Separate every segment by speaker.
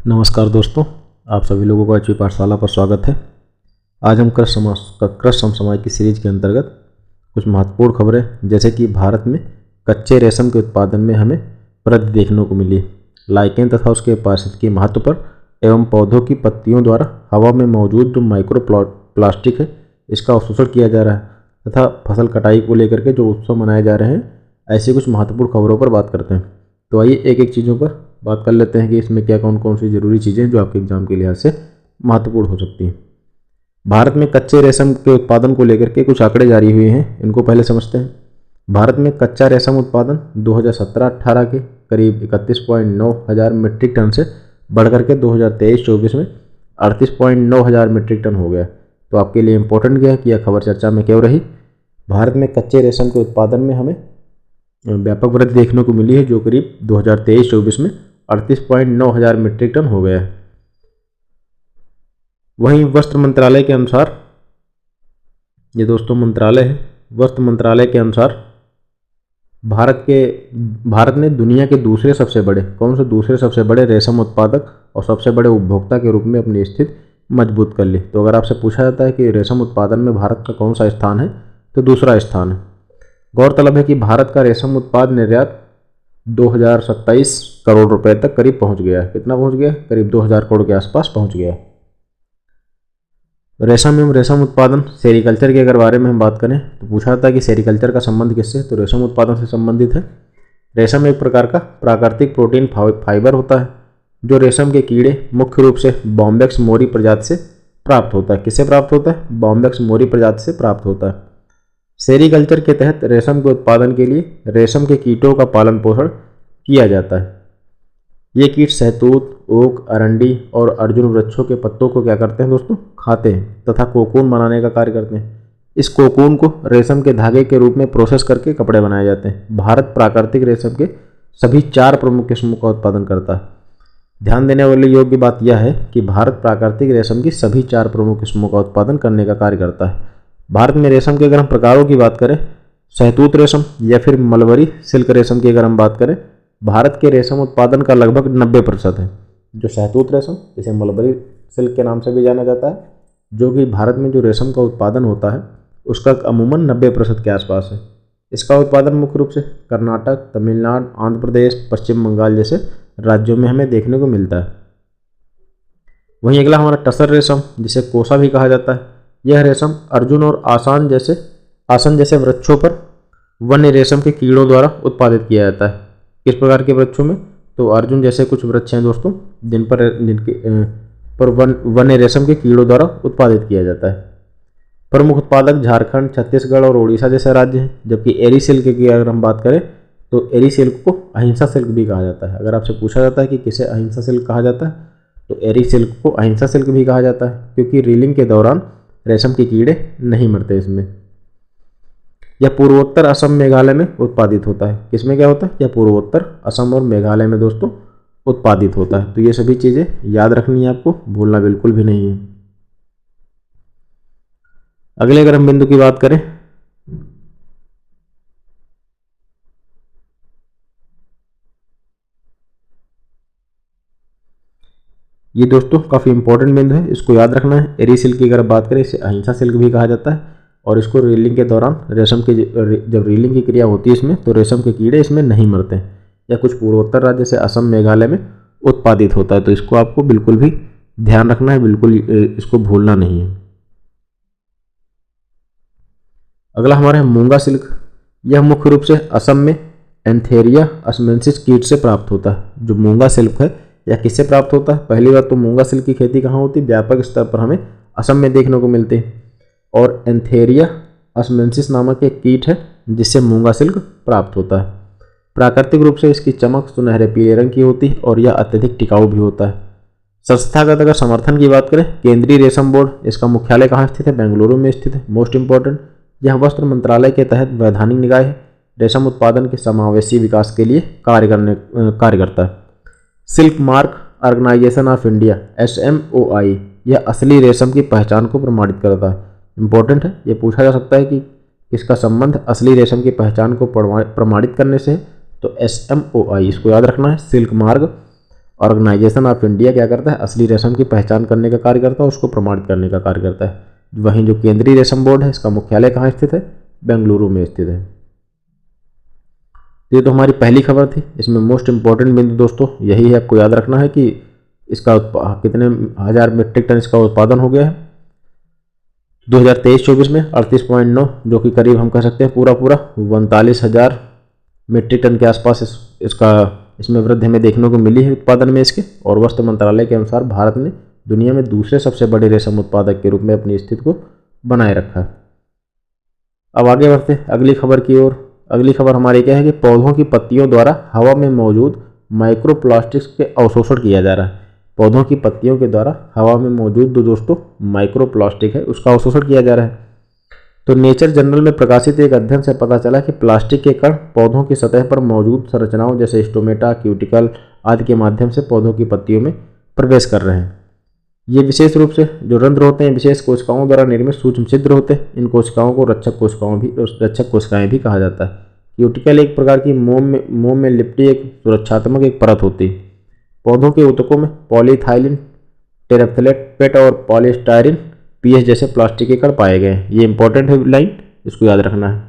Speaker 1: नमस्कार दोस्तों, आप सभी लोगों को एचपी पाठशाला पर स्वागत है। आज हम कृषि समसामयिक की सीरीज के अंतर्गत कुछ महत्वपूर्ण खबरें जैसे कि भारत में कच्चे रेशम के उत्पादन में हमें वृद्धि देखने को मिली, लाइकेन तथा उसके पारिस्थितिकी महत्व पर एवं पौधों की पत्तियों द्वारा हवा में मौजूद जो माइक्रो प्लास्टिक है इसका अवशोषण किया जा रहा है तथा फसल कटाई को लेकर के जो उत्सव मनाए जा रहे हैं, ऐसी कुछ महत्वपूर्ण खबरों पर बात करते हैं। तो आइए एक एक चीज़ों पर बात कर लेते हैं कि इसमें क्या कौन कौन सी ज़रूरी चीज़ें जो आपके एग्जाम के लिहाज से महत्वपूर्ण हो सकती हैं। भारत में कच्चे रेशम के उत्पादन को लेकर के कुछ आंकड़े जारी हुए हैं, इनको पहले समझते हैं। भारत में कच्चा रेशम उत्पादन 2017-18 के करीब 31.9 हज़ार मीट्रिक टन से बढ़कर के 2023-24 में 38.9 हज़ार मीट्रिक टन हो गया। तो आपके लिए इम्पोर्टेंट क्या है कि यह खबर चर्चा में क्यों रही। भारत में कच्चे रेशम के उत्पादन में हमें व्यापक वृद्धि देखने को मिली है, जो करीब 2023-24 में 38.9 हज़ार मीट्रिक टन हो गया है। वहीं वस्त्र मंत्रालय के अनुसार, ये दोस्तों मंत्रालय है, वस्त्र मंत्रालय के अनुसार भारत ने दुनिया के दूसरे सबसे बड़े रेशम उत्पादक और सबसे बड़े उपभोक्ता के रूप में अपनी स्थिति मजबूत कर ली। तो अगर आपसे पूछा जाता है कि रेशम उत्पादन में भारत का कौन सा स्थान है, तो दूसरा स्थान है। गौरतलब है कि भारत का रेशम उत्पाद निर्यात 2027 करोड़ रुपए तक करीब पहुंच गया है। कितना पहुंच गया? करीब 2000 करोड़ के आसपास पहुंच गया है। रेशम एवं रेशम उत्पादन, सेरीकल्चर के अगर बारे में हम बात करें तो पूछा जाता है कि सेरीकल्चर का संबंध किससे, तो रेशम उत्पादन से संबंधित है। रेशम एक प्रकार का प्राकृतिक प्रोटीन फाइबर होता है जो रेशम के कीड़े मुख्य रूप से बॉम्बेक्स मोरी प्रजाति से प्राप्त होता है। किससे प्राप्त होता है? बॉम्बेक्स मोरी प्रजाति से प्राप्त होता है। सेरीकल्चर के तहत रेशम के उत्पादन के लिए रेशम के कीटों का पालन पोषण किया जाता है। ये कीट शहतूत, ओक, अरंडी और अर्जुन वृक्षों के पत्तों को क्या करते हैं दोस्तों? खाते हैं तथा कोकून बनाने का कार्य करते हैं। इस कोकून को रेशम के धागे के रूप में प्रोसेस करके कपड़े बनाए जाते हैं। भारत प्राकृतिक रेशम के सभी 4 प्रमुख किस्मों का उत्पादन करता है। ध्यान देने वाली योग्य बात यह है कि भारत प्राकृतिक रेशम की सभी 4 प्रमुख किस्मों का उत्पादन करने का कार्य करता है। भारत में रेशम के अगर हम प्रकारों की बात करें, शहतूत रेशम या फिर मलबरी सिल्क रेशम की अगर हम बात करें, भारत के रेशम उत्पादन का लगभग 90% है। जो शहतूत रेशम, जिसे मलबरी सिल्क के नाम से भी जाना जाता है, जो कि भारत में जो रेशम का उत्पादन होता है उसका अमूमन 90% के आसपास है। इसका उत्पादन मुख्य रूप से कर्नाटक, तमिलनाडु, आंध्र प्रदेश, पश्चिम बंगाल जैसे राज्यों में हमें देखने को मिलता है। वहीं अगला हमारा टसर रेशम, जिसे कोसा भी कहा जाता है। यह रेशम अर्जुन और आसन जैसे वृक्षों पर वन्य रेशम के कीड़ों द्वारा उत्पादित किया जाता है। किस प्रकार के वृक्षों में? तो अर्जुन जैसे कुछ वृक्ष हैं दोस्तों, जिनके वन्य रेशम के कीड़ों द्वारा उत्पादित किया जाता है। प्रमुख उत्पादक झारखंड, छत्तीसगढ़ और उड़ीसा जैसे राज्य हैं। जबकि एरी सिल्क की अगर हम बात करें तो एरी सिल्क को अहिंसा सिल्क भी कहा जाता है। अगर आपसे पूछा जाता है कि किसे अहिंसा सिल्क कहा जाता है, तो एरी सिल्क को अहिंसा सिल्क भी कहा जाता है, क्योंकि रीलिंग के दौरान रेशम के कीड़े नहीं मरते इसमें। यह पूर्वोत्तर असम, मेघालय में उत्पादित होता है। किसमें क्या होता है? यह पूर्वोत्तर असम और मेघालय में दोस्तों उत्पादित होता है। तो ये सभी चीज़ें याद रखनी है, आपको भूलना बिल्कुल भी नहीं है। अगले अगर हम बिंदु की बात करें, ये दोस्तों काफ़ी इंपॉर्टेंट बिंदु है, इसको याद रखना है। एरी सिल्क की अगर बात करें, इसे अहिंसा सिल्क भी कहा जाता है और इसको रीलिंग के दौरान जब रीलिंग की क्रिया होती है इसमें, तो रेशम के कीड़े इसमें नहीं मरते हैं। या कुछ पूर्वोत्तर राज्य जैसे असम, मेघालय में उत्पादित होता है। तो इसको आपको बिल्कुल भी ध्यान रखना है, बिल्कुल इसको भूलना नहीं है। अगला हमारा है मूंगा सिल्क। यह मुख्य रूप से असम में एंथेरिया असमेंसिस कीट से प्राप्त होता है। जो मूंगा सिल्क है यह किससे प्राप्त होता है? पहली बात तो मूंगा सिल्क की खेती कहाँ होती है? व्यापक स्तर पर हमें असम में देखने को मिलती है। और एंथेरिया असमेंसिस नामक एक कीट है जिससे मूंगा सिल्क प्राप्त होता है। प्राकृतिक रूप से इसकी चमक सुनहरे पीले रंग की होती है और यह अत्यधिक टिकाऊ भी होता है। संस्थागत अगर समर्थन की बात करें, केंद्रीय रेशम बोर्ड, इसका मुख्यालय कहाँ स्थित है? बेंगलुरु में स्थित है। मोस्ट इंपॉर्टेंट, यह वस्त्र मंत्रालय के तहत वैधानिक निकाय है। रेशम उत्पादन के समावेशी विकास के लिए कार्य करता है। Silk mark organisation of India, SMOI, यह असली रेशम की पहचान को प्रमाणित करता है। इंपॉर्टेंट है, ये पूछा जा सकता है कि इसका संबंध असली रेशम की पहचान को प्रमाणित करने से है, तो SMOI इसको याद रखना है। Silk mark organisation of India क्या करता है, असली रेशम की पहचान करने का कार्य करता है, उसको प्रमाणित करने का कार्य करता है। वहीं जो केंद्रीय रेशम बोर्ड है, इसका मुख्यालय कहाँ स्थित है, बेंगलुरु में स्थित है। ये तो हमारी पहली खबर थी। इसमें मोस्ट इंपॉर्टेंट बिंदु दोस्तों यही है, आपको याद रखना है कि इसका कितने हजार मीट्रिक टन इसका उत्पादन हो गया है 2023-24 में 38.9, जो कि करीब हम कह सकते हैं पूरा 39,000 मीट्रिक टन के आसपास इसमें वृद्धि हमें देखने को मिली है उत्पादन में इसके। और वस्त्र मंत्रालय के अनुसार भारत ने दुनिया में दूसरे सबसे बड़े रेशम उत्पादक के रूप में अपनी स्थिति को बनाए रखा है। अब आगे बढ़ते अगली खबर की ओर। अगली खबर हमारी क्या है कि पौधों की पत्तियों द्वारा हवा में मौजूद माइक्रोप्लास्टिक्स के अवशोषण किया जा रहा है। पौधों की पत्तियों के द्वारा हवा में मौजूद दोस्तों माइक्रोप्लास्टिक है, उसका अवशोषण किया जा रहा है। तो नेचर जर्नल में प्रकाशित एक अध्ययन से पता चला कि प्लास्टिक के कण पौधों की सतह पर मौजूद संरचनाओं जैसे स्टोमेटा, क्यूटिकल आदि के माध्यम से पौधों की पत्तियों में प्रवेश कर रहे हैं। ये विशेष रूप से जो रंध्र होते हैं विशेष कोशिकाओं द्वारा निर्मित सूक्ष्म छिद्र होते हैं। इन कोशिकाओं को रक्षक कोशिकाएं भी कहा जाता है। क्यूटिकल एक प्रकार की मोम में लिपटी एक सुरक्षात्मक एक परत होती है। पौधों के ऊतकों में पॉलीथाइलिन, टेरेफ्थलेट, पेट और पॉलीस्टायरिन पीएच जैसे प्लास्टिक के कण पाए गए हैं। ये इंपॉर्टेंट है लाइन, इसको याद रखना है।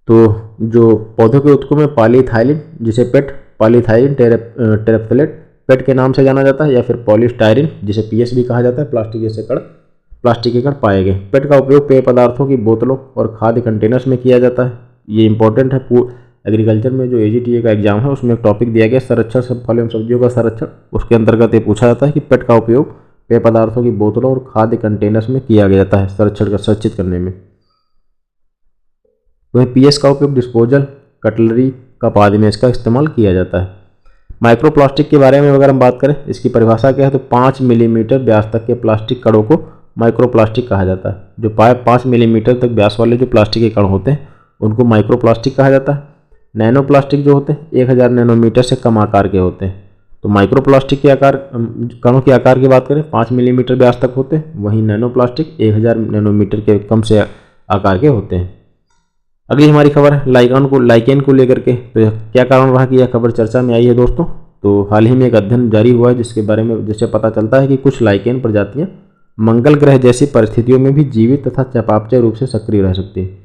Speaker 1: तो जो पौधों के ऊतकों में पॉलीथाइलिन, जिसे पेट पॉलीथाइलिन टेरेफ्थलेट पेट के नाम से जाना जाता है, या फिर पॉलीस्टायरिन जिसे पीएच भी कहा जाता है, प्लास्टिक के कण पाए गए। पेट का उपयोग पेय पदार्थों की बोतलों और खाद्य कंटेनर्स में किया जाता है। ये इंपॉर्टेंट है। एग्रीकल्चर में जो AGTA का एग्जाम है उसमें एक टॉपिक दिया गया संरक्षण फल एवं सब्जियों का संरक्षण। उसके अंतर्गत ये पूछा जाता है कि पेट का उपयोग पेय पदार्थों की बोतलों और खाद्य कंटेनर्स में किया गया जाता है संरक्षित करने में। वहीं पीएच का उपयोग डिस्पोजल, कटलरी, कप आदि में इसका इस्तेमाल किया जाता है। माइक्रोप्लास्टिक के बारे में अगर हम बात करें, इसकी परिभाषा क्या है, तो 5 मिलीमीटर व्यास तक के प्लास्टिक कणों को माइक्रोप्लास्टिक कहा जाता है। जो 5 मिलीमीटर तक व्यास वाले जो प्लास्टिक के कण होते हैं उनको माइक्रोप्लास्टिक कहा जाता है। नैनो प्लास्टिक जो होते हैं 1000 नैनोमीटर से कम आकार के होते हैं। तो माइक्रोप्लास्टिक के कणों के आकार की बात करें 5 मिलीमीटर व्यास तक होते हैं, वहीं नैनो प्लास्टिक 1000 नैनोमीटर के कम से आकार के होते हैं। अगली हमारी खबर है लाइकेन को लेकर के। तो क्या कारण रहा कि यह खबर चर्चा में आई है दोस्तों, तो हाल ही में एक अध्ययन जारी हुआ है जिससे पता चलता है कि कुछ लाइकेन प्रजातियां मंगल ग्रह जैसी परिस्थितियों में भी जीवित तथा चयापचय रूप से सक्रिय रह सकती है।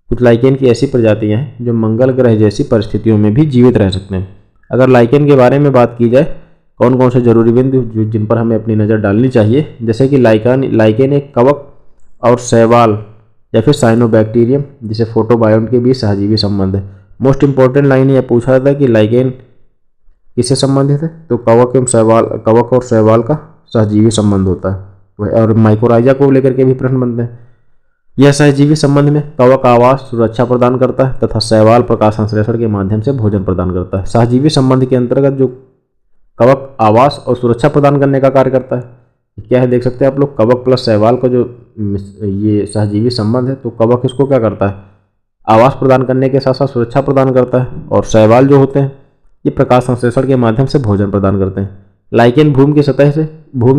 Speaker 1: कुछ लाइकेन की ऐसी प्रजातियां हैं जो मंगल ग्रह जैसी परिस्थितियों में भी जीवित रह सकते हैं। अगर लाइकेन के बारे में बात की जाए, कौन कौन से जरूरी बिंदु जिन पर हमें अपनी नज़र डालनी चाहिए, जैसे कि लाइकेन एक कवक और शैवाल या फिर साइनोबैक्टीरियम जिसे फोटोबायोन्ट के बीच सहजीवी संबंध है। मोस्ट इंपॉर्टेंट लाइन यह पूछा जाता है कि लाइकेन किससे संबंधित है, तो कवक और शैवाल का सहजीवी संबंध होता है। और माइकोराइजा को लेकर के भी प्रश्न बनते हैं। यह सहजीवी संबंध में कवक आवास सुरक्षा प्रदान करता है तथा शैवाल प्रकाश संश्लेषण के माध्यम से भोजन प्रदान करता है। सहजीवी संबंध के अंतर्गत जो कवक आवास और सुरक्षा प्रदान करने का कार्य करता है, क्या है देख सकते हैं आप लोग, कवक प्लस शैवाल का जो ये सहजीवी संबंध है, तो कवक इसको क्या करता है, आवास प्रदान करने के साथ साथ सुरक्षा प्रदान करता है, और शैवाल जो होते हैं ये प्रकाश संश्लेषण के माध्यम से भोजन प्रदान करते हैं। लाइकेन भूमि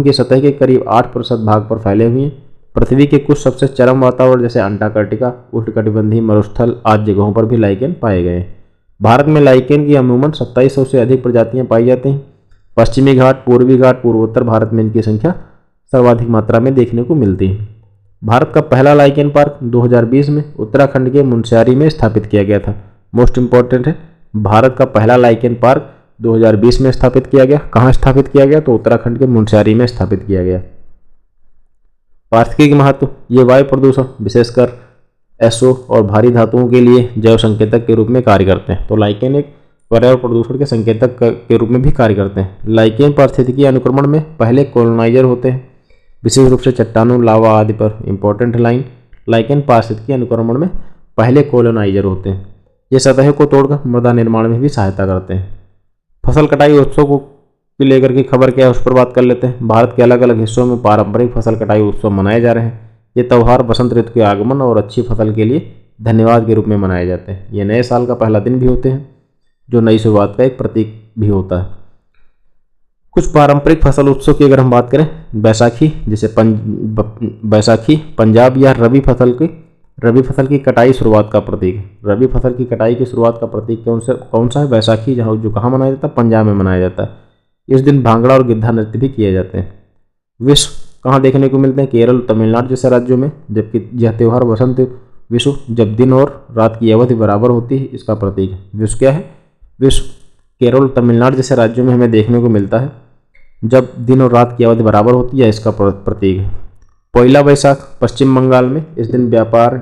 Speaker 1: की सतह के करीब 8% भाग पर फैले हुए हैं। पृथ्वी के कुछ सबसे चरम वातावरण जैसे अंटार्कटिका, उष्णकटिबंधीय मरुस्थल आदि जगहों पर भी लाइकेन पाए गए हैं। भारत में लाइकेन की अमूमन 2700 से अधिक प्रजातियां पाई जाती हैं। पश्चिमी घाट, पूर्वी घाट, पूर्वोत्तर भारत में इनकी संख्या सर्वाधिक मात्रा में देखने को मिलती है। भारत का पहला लाइकेन पार्क 2020 में उत्तराखंड के मुनस्यारी में स्थापित किया गया था। मोस्ट इंपॉर्टेंट है, भारत का पहला लाइकेन पार्क 2020 में स्थापित किया गया। कहाँ स्थापित किया गया, तो उत्तराखंड के मुनस्यारी में स्थापित किया गया। पारिस्थितिक महत्व, ये वायु प्रदूषण विशेषकर SO और भारी धातुओं के लिए जैव संकेतक के रूप में कार्य करते हैं। तो लाइकेन एक पर्यावरण प्रदूषण के संकेतक के रूप में भी कार्य करते हैं। लाइकेन पारिस्थितिकी अनुक्रमण में पहले कॉलोनाइजर होते हैं, विशेष रूप से चट्टानों, लावा आदि पर। इंपॉर्टेंट लाइन, लाइकेन पारिस्थितिकी अनुक्रमण में पहले कॉलोनाइजर होते हैं। ये सतह को तोड़कर मृदा निर्माण में भी सहायता करते हैं। फसल कटाई उत्सव को लेकर की खबर क्या है उस पर बात कर लेते हैं। भारत के अलग अलग हिस्सों में पारंपरिक फसल कटाई उत्सव मनाए जा रहे हैं। ये त्यौहार बसंत ऋतु के आगमन और अच्छी फसल के लिए धन्यवाद के रूप में मनाए जाते हैं। ये नए साल का पहला दिन भी होते हैं, जो नई शुरुआत का एक प्रतीक भी होता है। कुछ पारंपरिक फसल उत्सव की अगर हम बात करें, बैसाखी, जिसे बैसाखी पंजाब या रबी फसल की रबी फसल की कटाई शुरुआत का प्रतीक है। रबी फसल की कटाई की शुरुआत का प्रतीक कौन सा है? बैसाखी, जहाँ जो कहाँ मनाया जाता है? पंजाब में मनाया जाता है। इस दिन भांगड़ा और गिद्धा नृत्य भी किए जाते हैं। विश्व कहाँ देखने को मिलते हैं? केरल, तमिलनाडु जैसे राज्यों में। जबकि यह त्यौहार वसंत विश्व, जब दिन और रात की अवधि बराबर होती है, इसका प्रतीक है। विश्व क्या है? विश्व केरल, तमिलनाडु जैसे राज्यों में हमें देखने को मिलता है, जब दिन और रात की अवधि बराबर होती है, इसका प्रतीक है। पोइला बैसाख पश्चिम बंगाल में। इस दिन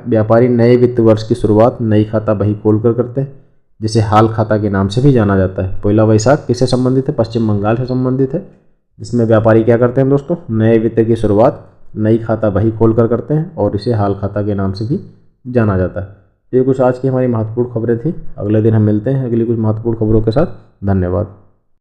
Speaker 1: व्यापारी नए वित्त वर्ष की शुरुआत नई खाता बही खोलकर करते हैं, जिसे हाल खाता के नाम से भी जाना जाता है। पोइला बैसाख किससे संबंधित है? पश्चिम बंगाल से संबंधित है, जिसमें व्यापारी क्या करते हैं दोस्तों? नए वित्त की शुरुआत नई खाता बही खोलकर करते हैं और इसे हाल खाता के नाम से भी जाना जाता है। ये कुछ आज की हमारी महत्वपूर्ण खबरें थी। अगले दिन हम मिलते हैं अगली कुछ महत्वपूर्ण खबरों के साथ। धन्यवाद।